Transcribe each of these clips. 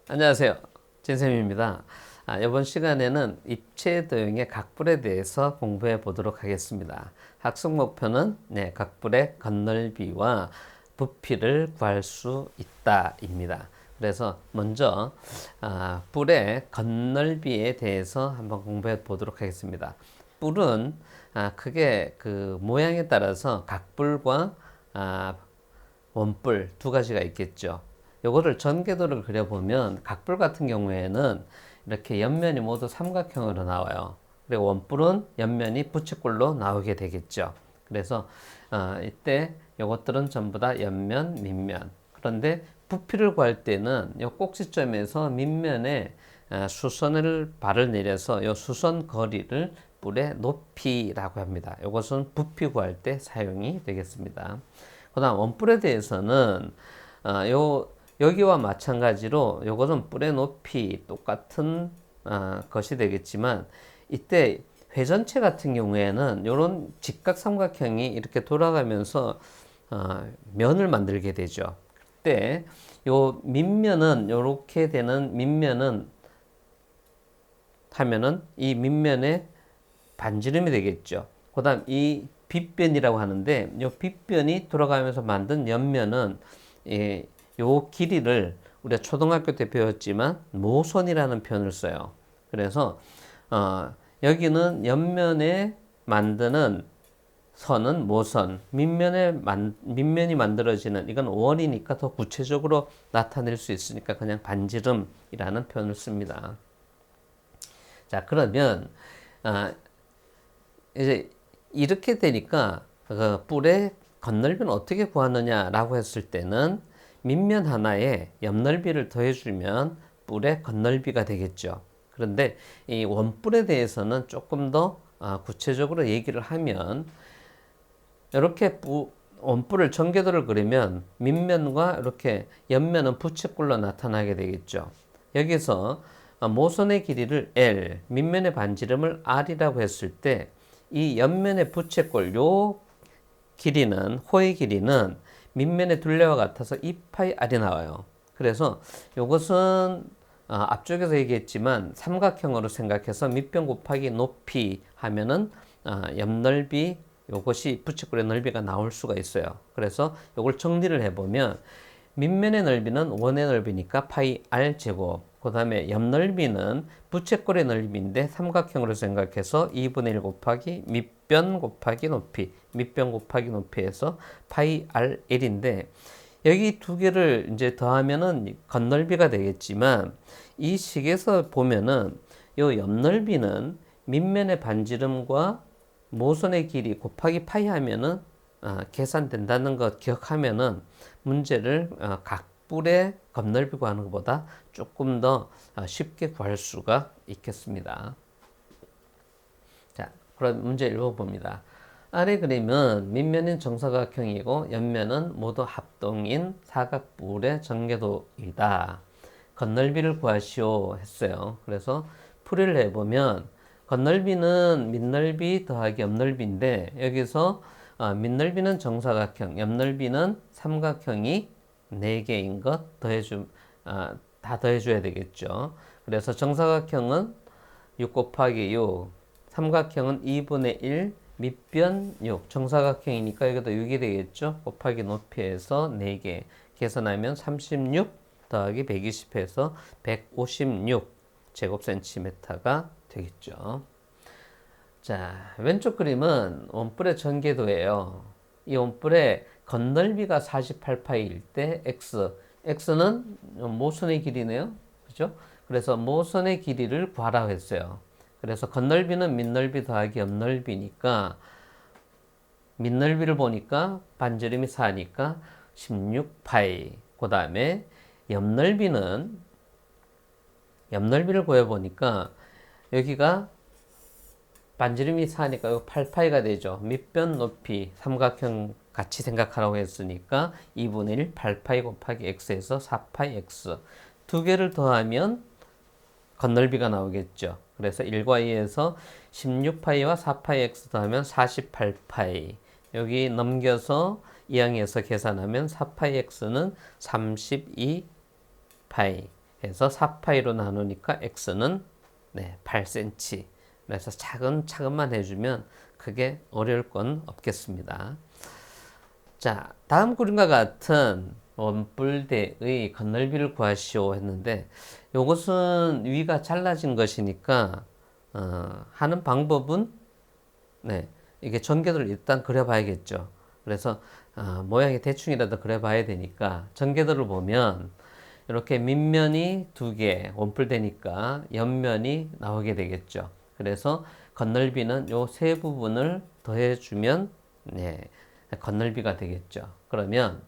안녕하세요. 진쌤입니다. 이번 시간에는 입체 도형의 각불에 대해서 공부해 보도록 하겠습니다. 학습 목표는 각불의 겉넓이와 부피를 구할 수 있다입니다. 그래서 먼저 뿔의 겉넓이에 대해서 한번 공부해 보도록 하겠습니다. 뿔은 크게 그 모양에 따라서 각불과 원뿔 두 가지가 있겠죠. 요거를 전개도를 그려보면 각불 같은 경우에는 이렇게 옆면이 모두 삼각형으로 나와요. 그리고 원뿔은 옆면이 부채꼴로 나오게 되겠죠. 그래서 이때 요것들은 전부 다 옆면, 밑면. 그런데 부피를 구할 때는 요 꼭지점에서 밑면에 수선을 발을 내려서 요 수선 거리를 뿔의 높이라고 합니다. 이것은 부피 구할 때 사용이 되겠습니다. 그 다음 원뿔에 대해서는 여기와 마찬가지로 요것은 뿔의 높이 똑같은 것이 되겠지만 이때 회전체 같은 경우에는 이런 직각삼각형이 이렇게 돌아가면서 면을 만들게 되죠. 그때 요 밑면은 이렇게 되는 밑면은 하면은 이 밑면에 반지름이 되겠죠. 그 다음 이 빗변이라고 하는데 이 빗변이 돌아가면서 만든 옆면은 요 길이를 우리가 초등학교 때 배웠지만 모선이라는 표현을 써요. 그래서 여기는 옆면에 만드는 선은 모선, 밑면이 만들어지는 이건 원이니까 더 구체적으로 나타낼 수 있으니까 그냥 반지름이라는 표현을 씁니다. 자, 그러면 이제 이렇게 되니까 그 뿔의 겉넓이는 어떻게 구하느냐라고 했을 때는 밑면 하나에 옆넓이를 더해주면 뿔의 겉넓이가 되겠죠. 그런데 이 원뿔에 대해서는 조금 더 구체적으로 얘기를 하면 이렇게 원뿔을 전개도를 그리면 밑면과 이렇게 옆면은 부채꼴로 나타나게 되겠죠. 여기서 모선의 길이를 L, 밑면의 반지름을 R이라고 했을 때 이 옆면의 부채꼴 요 길이는 호의 길이는 밑면의 둘레와 같아서 2파이 R이 나와요. 그래서 이것은 앞쪽에서 얘기했지만 삼각형으로 생각해서 밑변 곱하기 높이 하면은 옆넓이 이것이 부채꼴의 넓이가 나올 수가 있어요. 그래서 이걸 정리를 해보면 밑면의 넓이는 원의 넓이니까 파이 r 제곱. 그 다음에 옆 넓이는 부채꼴의 넓이인데 삼각형으로 생각해서 2분의 1 곱하기 밑변 곱하기 높이. 밑변 곱하기 높이에서 파이 r 1인데 여기 두 개를 이제 더하면은 겉넓이가 되겠지만 이 식에서 보면은 요 옆 넓이는 밑면의 반지름과 모선의 길이 곱하기 파이 하면은 계산된다는 것 기억하면은 문제를 각불의 겉넓이 구하는 것보다 조금 더 쉽게 구할 수가 있겠습니다. 자, 그럼 문제 읽어봅니다. 아래 그림은 밑면은 정사각형이고 옆면은 모두 합동인 사각뿔의 전개도이다. 겉넓이를 구하시오 했어요. 그래서 풀이를 해보면 겉넓이는 밑넓이 더하기 옆넓이인데 여기서 밑넓이는 정사각형, 옆넓이는 삼각형이 4개인 것 다 더해줘야 되겠죠. 그래서 정사각형은 6 곱하기 6, 삼각형은 2분의 1, 밑변 6, 정사각형이니까 여기도 6이 되겠죠. 곱하기 높이에서 4개 계산하면 36 더하기 120해서 156 제곱센티미터가 되겠죠. 자, 왼쪽 그림은 원뿔의 전개도예요. 이 원뿔의 겉넓이가 48파일 때 x는 모선의 길이네요. 그죠? 그래서 모선의 길이를 구하라고 했어요. 그래서 겉넓이는 밑넓이 더하기 옆넓이니까 밑넓이를 보니까 반지름이 4니까 16파이. 그 다음에 옆넓이를 구해보니까 여기가 반지름이 4니까 8파이가 되죠. 밑변 높이 삼각형 같이 생각하라고 했으니까 2분의 1 8파이 곱하기 x에서 4파이 x 두 개를 더하면 겉넓이가 나오겠죠. 그래서 1과 2에서 16파이와 4파이 x 더하면 48파이. 여기 넘겨서 2항에서 계산하면 4파이 x는 32파이. 해서 4파이로 나누니까 x는 8cm. 그래서 차근차근만 해주면 크게 어려울 건 없겠습니다. 자, 다음 그림과 같은 원뿔대의 건널비를 구하시오 했는데 이것은 위가 잘라진 것이니까 하는 방법은 이게 전개도를 일단 그려봐야겠죠. 그래서 모양이 대충이라도 그려봐야 되니까 전개도를 보면 이렇게 밑면이 2개 원뿔대니까 옆면이 나오게 되겠죠. 그래서 건널비는 요 세 부분을 더해주면 건널비가 되겠죠. 그러면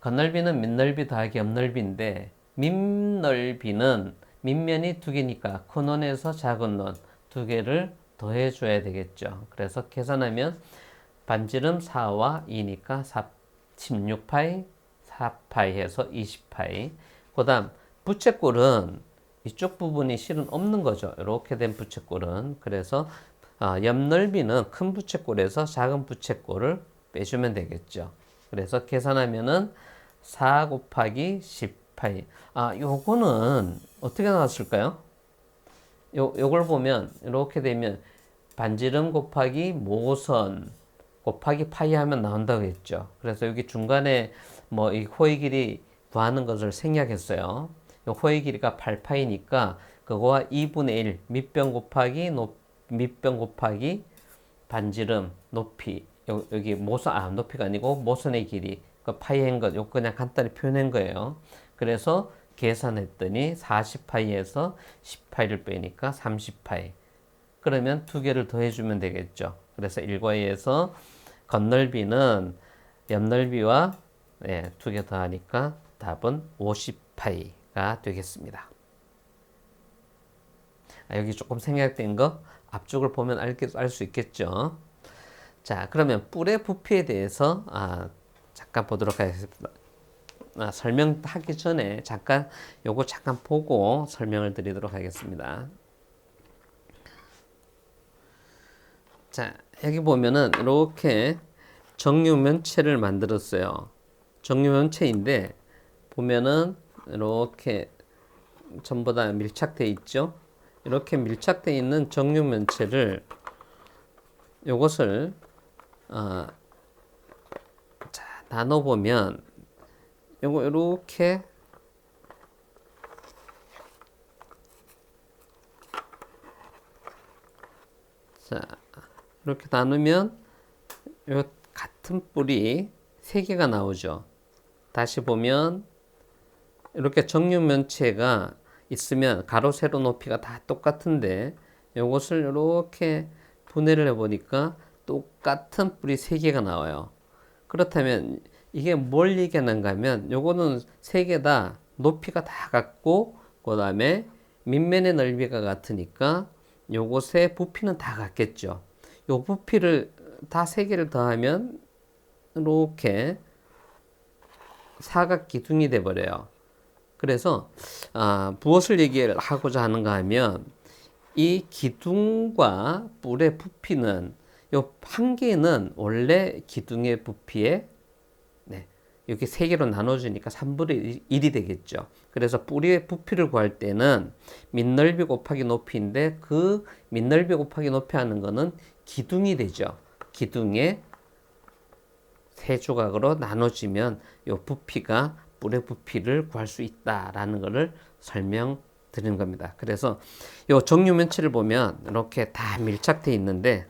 건널비는 밑넓이 더하기 옆넓이인데 밑넓이는 밑면이 2개니까 큰 원에서 작은 원 2개를 더해줘야 되겠죠. 그래서 계산하면 반지름 4와 2니까 16파이, 4파이 해서 20파이. 그 다음 부채꼴은 이쪽 부분이 실은 없는 거죠. 이렇게 된 부채꼴은. 그래서 옆넓이는 큰 부채꼴에서 작은 부채꼴을 빼주면 되겠죠. 그래서 계산하면은 4 곱하기 10파이. 요거는 어떻게 나왔을까요? 요걸 보면 이렇게 되면 반지름 곱하기 모선 곱하기 파이 하면 나온다고 했죠. 그래서 여기 중간에 뭐 이 호의 길이 구하는 것을 생략했어요. 요 호의 길이가 8파이니까 그거와 2분의 1 밑변 곱하기 밑변 곱하기 반지름 높이 여기 모선 높이가 아니고 모선의 길이 그 파이한 것 요 그냥 간단히 표현한 거예요. 그래서 계산했더니 40파이에서 10파이를 빼니까 30파이. 그러면 2개를 더해주면 되겠죠. 그래서 1과 2에서 건널비는 옆넓이와 2개 더하니까 답은 50파이가 되겠습니다. 여기 조금 생략된 거 앞쪽을 보면 알 수 있겠죠. 자, 그러면 뿔의 부피에 대해서 잠깐 보도록 하겠습니다. 설명하기 전에 요거 잠깐 보고 설명을 드리도록 하겠습니다. 자, 여기 보면은 이렇게 정육면체를 만들었어요. 정육면체인데 보면은 이렇게 전부 다 밀착되어 있죠. 이렇게 밀착되어 있는 정육면체를 요것을 자, 나눠보면 요거 이렇게 자 이렇게 나누면 요 같은 뿔이 3개가 나오죠. 다시 보면 이렇게 정육면체가 있으면 가로 세로 높이가 다 똑같은데 요것을 이렇게 분해를 해보니까 똑같은 뿔이 3개가 나와요. 그렇다면 이게 뭘 얘기하는가 하면 요거는 3개 다 높이가 다 같고 그 다음에 밑면의 넓이가 같으니까 요것의 부피는 다 같겠죠. 요 부피를 다 3개를 더하면 이렇게 사각 기둥이 돼 버려요. 그래서 무엇을 얘기하고자 하는가 하면 이 기둥과 뿔의 부피는 요 한 개는 원래 기둥의 부피에 이렇게 3개로 나눠주니까 3분의 1이 되겠죠. 그래서 뿌리의 부피를 구할 때는 밑넓이 곱하기 높이인데 그 밑넓이 곱하기 높이 하는 거는 기둥이 되죠. 기둥의 3조각으로 나눠지면 이 부피가 뿔의 부피를 구할 수 있다라는 것을 설명드리는 겁니다. 그래서 이 정육면체를 보면 이렇게 다 밀착되어 있는데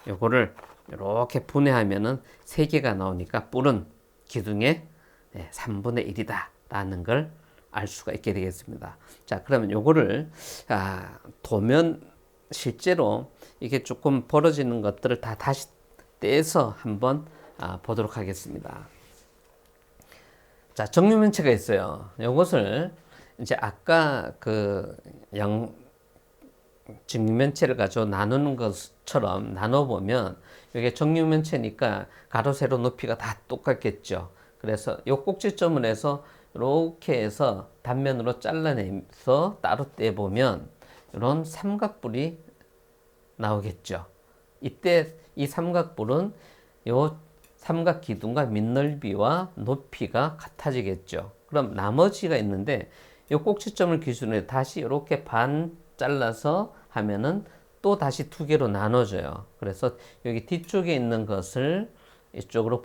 요거를 이렇게 분해하면은 3개가 나오니까 뿔은 기둥의 3분의 1이다 라는 걸 알 수가 있게 되겠습니다. 자, 그러면 요거를 도면 실제로 이게 조금 벌어지는 것들을 다 다시 떼서 한번 보도록 하겠습니다. 자, 정육면체가 있어요. 요것을 이제 아까 그 정육면체를 가지고 나누는 것처럼 나눠보면 이게 정육면체니까 가로 세로 높이가 다 똑같겠죠. 그래서 요 꼭지점을 해서 이렇게 해서 단면으로 잘라내서 따로 떼보면 이런 삼각뿔이 나오겠죠. 이때 이 삼각뿔은 요 삼각 기둥과 밑넓이와 높이가 같아지겠죠. 그럼 나머지가 있는데 이 꼭지점을 기준으로 다시 이렇게 반 잘라서 하면은 또 다시 두 개로 나눠져요. 그래서 여기 뒤쪽에 있는 것을 이쪽으로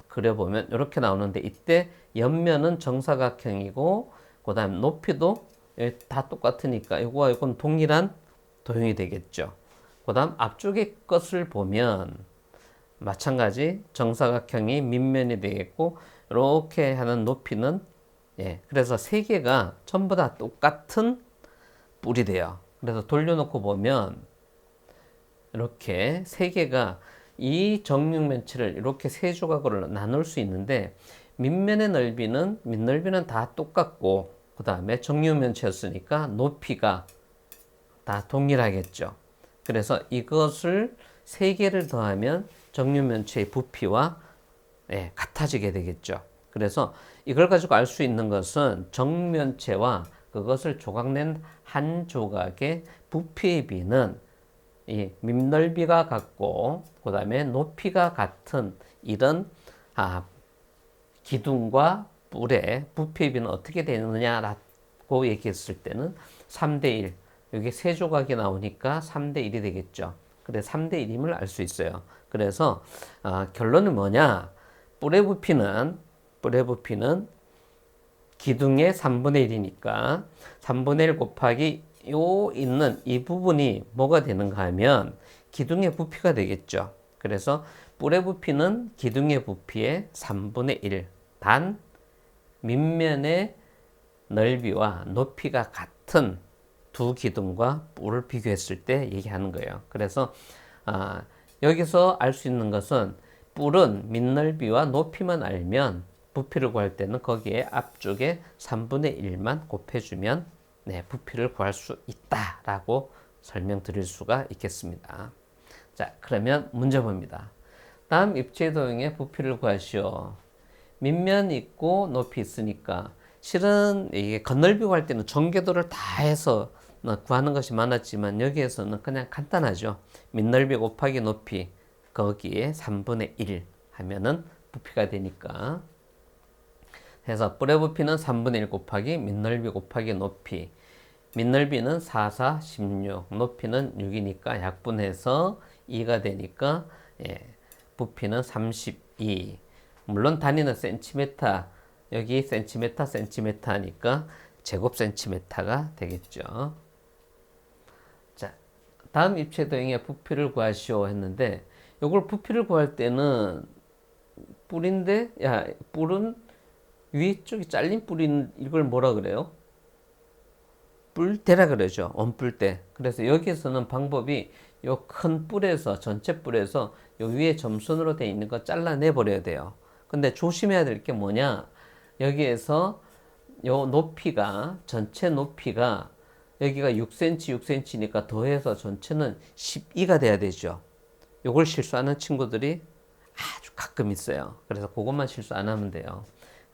그려보면 이렇게 나오는데, 이때 옆면은 정사각형이고 그 다음 높이도 다 똑같으니까 이건 동일한 도형이 되겠죠. 그 다음 앞쪽의 것을 보면 마찬가지 정사각형이 밑면이 되겠고, 이렇게 하는 높이는, 그래서 세 개가 전부 다 똑같은 뿔이 돼요. 그래서 돌려놓고 보면 이렇게 세 개가 이 정육면체를 이렇게 세 조각으로 나눌 수 있는데, 밑면의 밑넓이는 다 똑같고, 그 다음에 정육면체였으니까 높이가 다 동일하겠죠. 그래서 이것을 세 개를 더하면 정육면체의 부피와 같아지게 되겠죠. 그래서 이걸 가지고 알 수 있는 것은 정면체와 그것을 조각낸 한 조각의 부피의 비는 이 밑넓이가 같고 그 다음에 높이가 같은 이런 기둥과 뿔의 부피의 비는 어떻게 되느냐라고 얘기했을 때는 3대1, 여기 세 조각이 나오니까 3대1이 되겠죠. 그래 3대1임을 알 수 있어요. 그래서 결론은 뭐냐? 뿔의 부피는 기둥의 3분의 1이니까 3분의 1 곱하기 있는 이 부분이 뭐가 되는가 하면 기둥의 부피가 되겠죠. 그래서 뿔의 부피는 기둥의 부피의 3분의 1. 단 밑면의 넓이와 높이가 같은 두 기둥과 뿔을 비교했을 때 얘기하는 거예요. 그래서 여기서 알 수 있는 것은 뿔은 밑넓이와 높이만 알면 부피를 구할 때는 거기에 앞쪽에 3분의 1만 곱해주면 부피를 구할 수 있다라고 설명드릴 수가 있겠습니다. 자, 그러면 문제 봅니다. 다음 입체 도형의 부피를 구하시오. 밑면 있고 높이 있으니까 실은 이게 건널비 구할 때는 전개도를 다 해서 구하는 것이 많았지만 여기에서는 그냥 간단하죠. 밑넓이 곱하기 높이 거기에 3분의 1 하면은 부피가 되니까, 해서 뿔의 부피는 3분의 1 곱하기 밑넓이 곱하기 높이, 밑넓이는 4, 4, 16, 높이는 6이니까 약분해서 2가 되니까 부피는 32. 물론 단위는 센티미터, 여기 센티미터 하니까 제곱 센티미터가 되겠죠. 자, 다음 입체 도형의 부피를 구하시오 했는데, 이걸 부피를 구할 때는 뿔인데, 뿔은 위쪽이 잘린 뿔인 이걸 뭐라 그래요? 뿔대라 그러죠. 원뿔대. 그래서 여기에서는 방법이 요 큰 뿔에서, 전체 뿔에서 요 위에 점선으로 되어 있는 거 잘라내 버려야 돼요. 근데 조심해야 될 게 뭐냐? 여기에서 요 높이가, 전체 높이가 여기가 6cm, 6cm니까 더해서 전체는 12가 돼야 되죠. 요걸 실수하는 친구들이 아주 가끔 있어요. 그래서 그것만 실수 안 하면 돼요.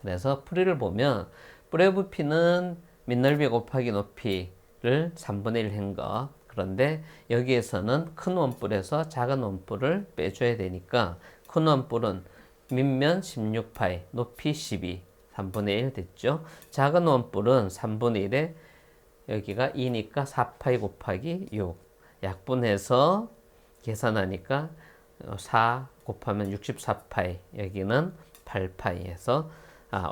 그래서 풀이를 보면 뿔의 부피는 밑넓이 곱하기 높이를 3분의 1 한 거. 그런데 여기에서는 큰 원뿔에서 작은 원뿔을 빼줘야 되니까 큰 원뿔은 밑면 16파이, 높이 12, 3분의 1 됐죠. 작은 원뿔은 3분의 1에 여기가 2니까 4파이 곱하기 6. 약분해서 계산하니까 4 곱하면 64파이, 여기는 8파이에서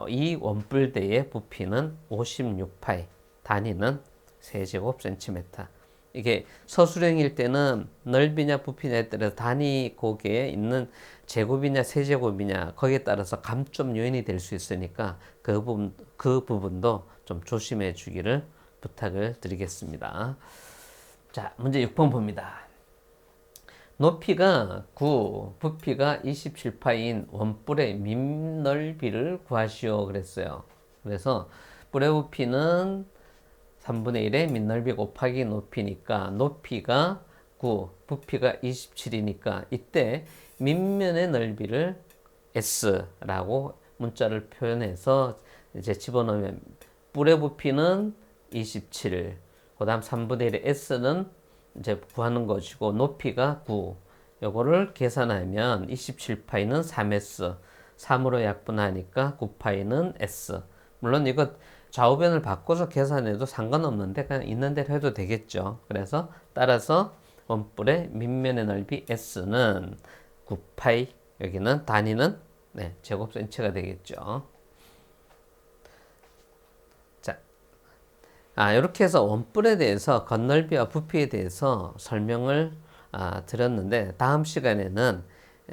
이 원뿔대의 부피는 56파이, 단위는 세제곱센티미터. 이게 서술형일 때는 넓이냐 부피냐에 따라서 단위 곡에 있는 제곱이냐 세제곱이냐 거기에 따라서 감점 요인이 될 수 있으니까 그 부분도 좀 조심해 주기를 부탁을 드리겠습니다. 자, 문제 6번 봅니다. 높이가 9, 부피가 27파인 원뿔의 밑넓이를 구하시오 그랬어요. 그래서 뿔의 부피는 3분의 1의 밑넓이 곱하기 높이니까 높이가 9, 부피가 27이니까 이때 밑면의 넓이를 S라고 문자를 표현해서 이제 집어넣으면 뿔의 부피는 27, 그 다음 3분의 1의 S는 이제 구하는 것이고 높이가 9. 요거를 계산하면 27파이는 3S. 3으로 약분하니까 9파이는 S. 물론 이거 좌우변을 바꿔서 계산해도 상관없는데 그냥 있는 대로 해도 되겠죠. 그래서 따라서 원뿔의 밑면의 넓이 S는 9파이, 여기는 단위는 제곱센치가 되겠죠. 자, 이렇게 해서 원뿔에 대해서 겉넓이와 부피에 대해서 설명을 드렸는데, 다음 시간에는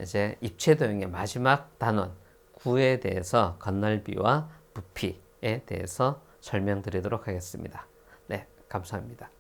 이제 입체도형의 마지막 단원 9에 대해서 겉넓이와 부피에 대해서 설명드리도록 하겠습니다. 네, 감사합니다.